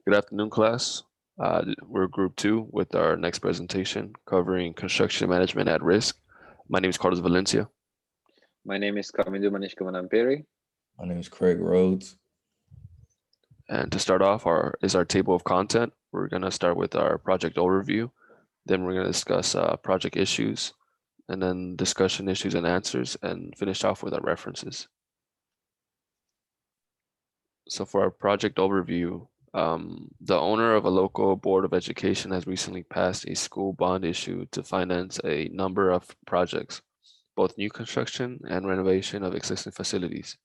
Good afternoon, class. We're group two with our next presentation covering construction management at risk. My name is Carlos Valencia. My name is Kamidu Manishkamanamperi. My name is Craig Rhodes. And to start off is our table of content. We're going to start with our project overview. Then we're going to discuss project issues and then discussion issues and answers and finish off with our references. So for our project overview, the owner of a local board of education has recently passed a school bond issue to finance a number of projects, both new construction and renovation of existing facilities.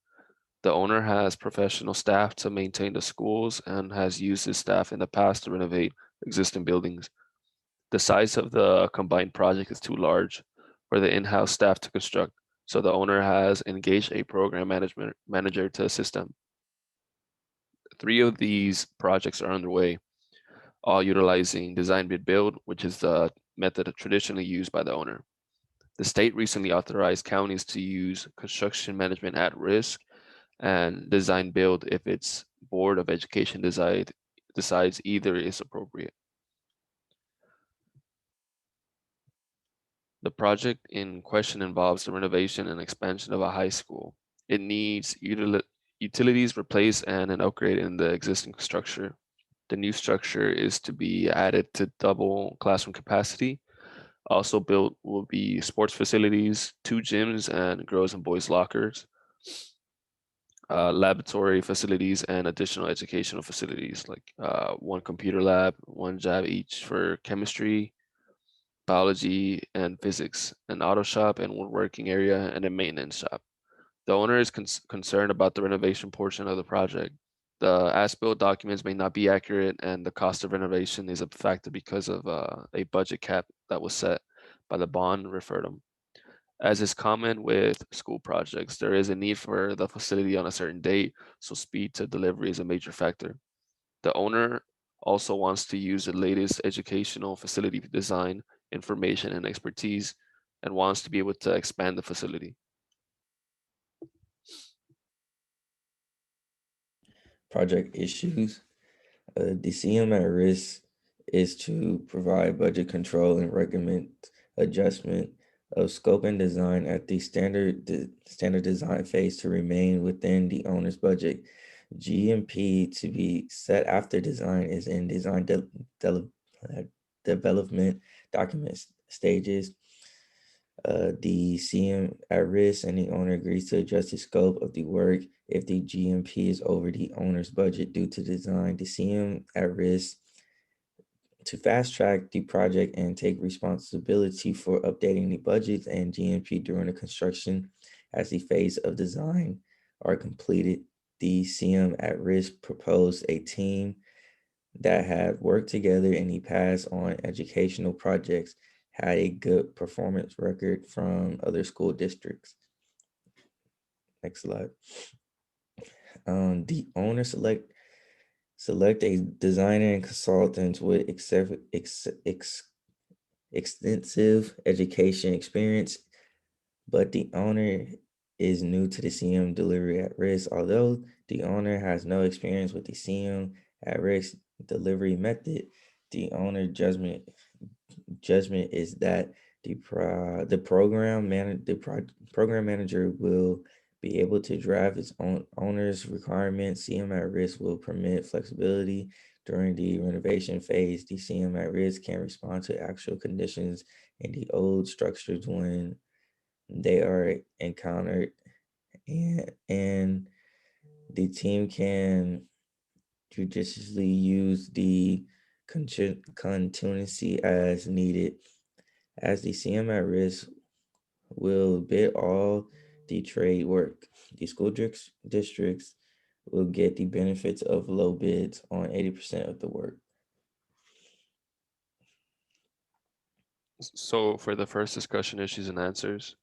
The owner has professional staff to maintain the schools and has used his staff in the past to renovate existing buildings. The size of the combined project is too large for the in-house staff to construct, so the owner has engaged a program manager to assist them. Three of these projects are underway, all utilizing design bid build, which is the method traditionally used by the owner. The state recently authorized counties to use construction management at risk and design build if its Board of Education decides either is appropriate. The project in question involves the renovation and expansion of a high school. It needs utilities replaced and an upgrade in the existing structure. The new structure is to be added to double classroom capacity. Also built will be sports facilities, 2 gyms and girls and boys lockers, laboratory facilities, and additional educational facilities like 1 computer lab, 1 lab each for chemistry, biology, and physics, an auto shop and woodworking area, and a maintenance shop. The owner is concerned about the renovation portion of the project. The as-built documents may not be accurate, and the cost of renovation is a factor because of a budget cap that was set by the bond referendum. As is common with school projects, there is a need for the facility on a certain date, so speed to delivery is a major factor. The owner also wants to use the latest educational facility design, information, and expertise, and wants to be able to expand the facility. Project issues. The CM at risk is to provide budget control and recommend adjustment of scope and design at the standard design phase to remain within the owner's budget. GMP to be set after design is in design development documents stages. The CM at risk and the owner agrees to adjust the scope of the work if the GMP is over the owner's budget due to design. The CM at risk to fast track the project and take responsibility for updating the budgets and GMP during the construction as the phase of design are completed. The CM at risk proposed a team that had worked together in the past on educational projects had a good performance record from other school districts. Next slide. The owner select a designer and consultant with extensive education experience, but the owner is new to the CM delivery at risk. Although the owner has no experience with the CM at risk delivery method, the owner judgment is that the program manager will be able to drive its own owner's requirements. CM at risk will permit flexibility during the renovation phase. The CM at risk can respond to actual conditions in the old structures when they are encountered, and the team can judiciously use the continuity as needed, as the CM at risk will bid all the trade work. The school districts will get the benefits of low bids on 80% of the work. So for the first discussion issues and answers,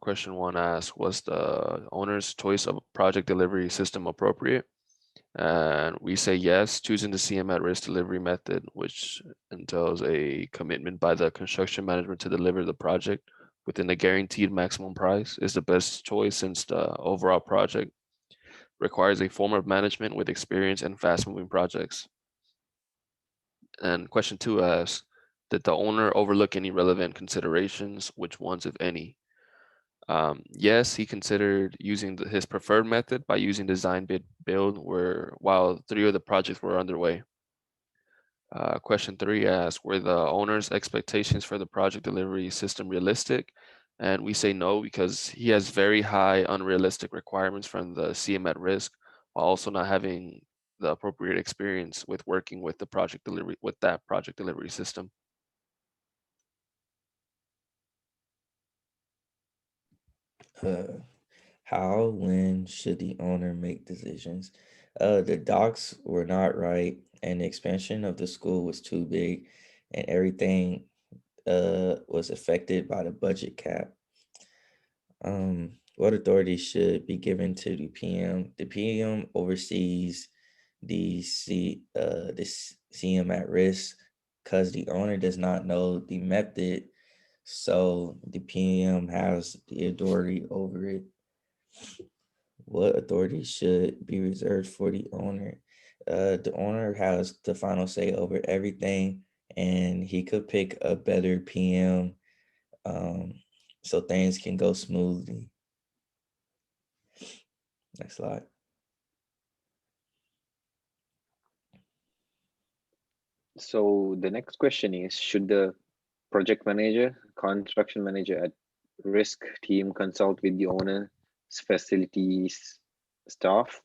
question 1 asks, was the owner's choice of project delivery system appropriate? And we say yes, choosing the CM at risk delivery method, which entails a commitment by the construction management to deliver the project within a guaranteed maximum price, is the best choice since the overall project requires a form of management with experience and fast-moving projects. And question 2 asks, did the owner overlook any relevant considerations? Which ones, if any? Yes, he considered using his preferred method by using design bid build while 3 of the projects were underway. Question 3 asks, were the owner's expectations for the project delivery system realistic? And we say no, because he has very high unrealistic requirements from the CM at risk, while also not having the appropriate experience with working with the project delivery, with that project delivery system. How, when should the owner make decisions? The docks were not right, and the expansion of the school was too big, and everything was affected by the budget cap. What authority should be given to the PM? The PM oversees the CM at risk because the owner does not know the method, so the PM has the authority over it. What authority should be reserved for the owner? The owner has the final say over everything, and he could pick a better PM, so things can go smoothly. Next slide. So the next question is, should the project manager, construction manager at risk team consult with the owner's facilities staff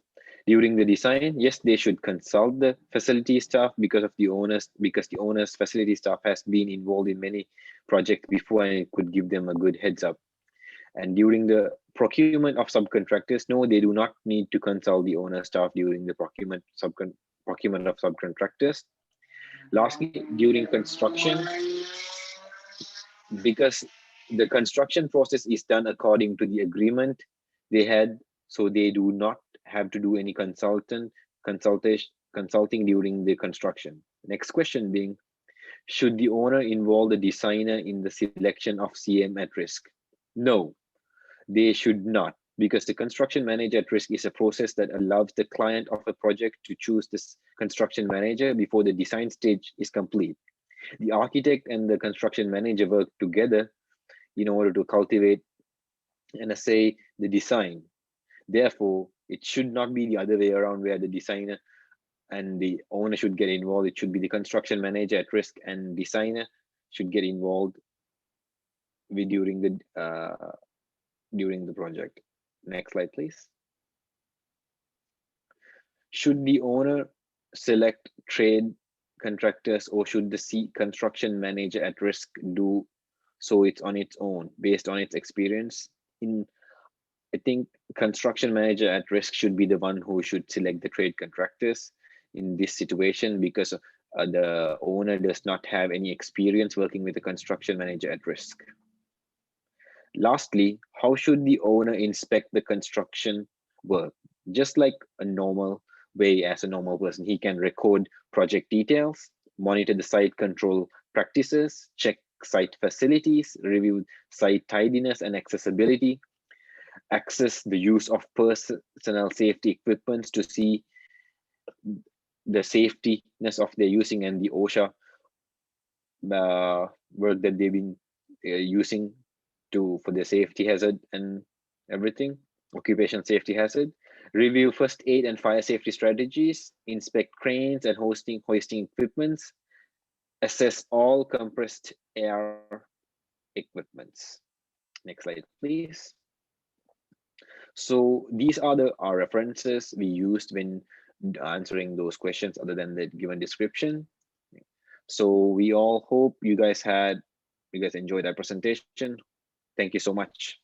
during the design? Yes, they should consult the facility staff because the owner's facility staff has been involved in many projects before, and it could give them a good heads up. And during the procurement of subcontractors, no, they do not need to consult the owner staff during the procurement of subcontractors. Lastly, during construction, because the construction process is done according to the agreement they had, so they do not have to do any consulting during the construction. Next question being, should the owner involve the designer in the selection of CM at risk? No, they should not, because the construction manager at risk is a process that allows the client of a project to choose this construction manager before the design stage is complete. The architect and the construction manager work together in order to cultivate and assay the design. Therefore, it should not be the other way around, where the designer and the owner should get involved. It should be the construction manager at risk and designer should get involved during the project. Next slide, please. Should the owner select trade contractors, or should the construction manager at risk do so it's on its own based on its experience? I think construction manager at risk should be the one who should select the trade contractors in this situation, because the owner does not have any experience working with the construction manager at risk. Lastly, how should the owner inspect the construction work? Just like a normal way, as a normal person, he can record project details, monitor the site control practices, check site facilities, review site tidiness and accessibility, access the use of personnel safety equipment to see the safetyness of their using, and the OSHA work that they've been using for their safety hazard and everything, occupation safety hazard. Review first aid and fire safety strategies, inspect cranes and hoisting equipments, assess all compressed air equipments. Next slide, please. So these are our references we used when answering those questions, other than the given description. So we all hope you guys enjoyed our presentation. Thank you so much.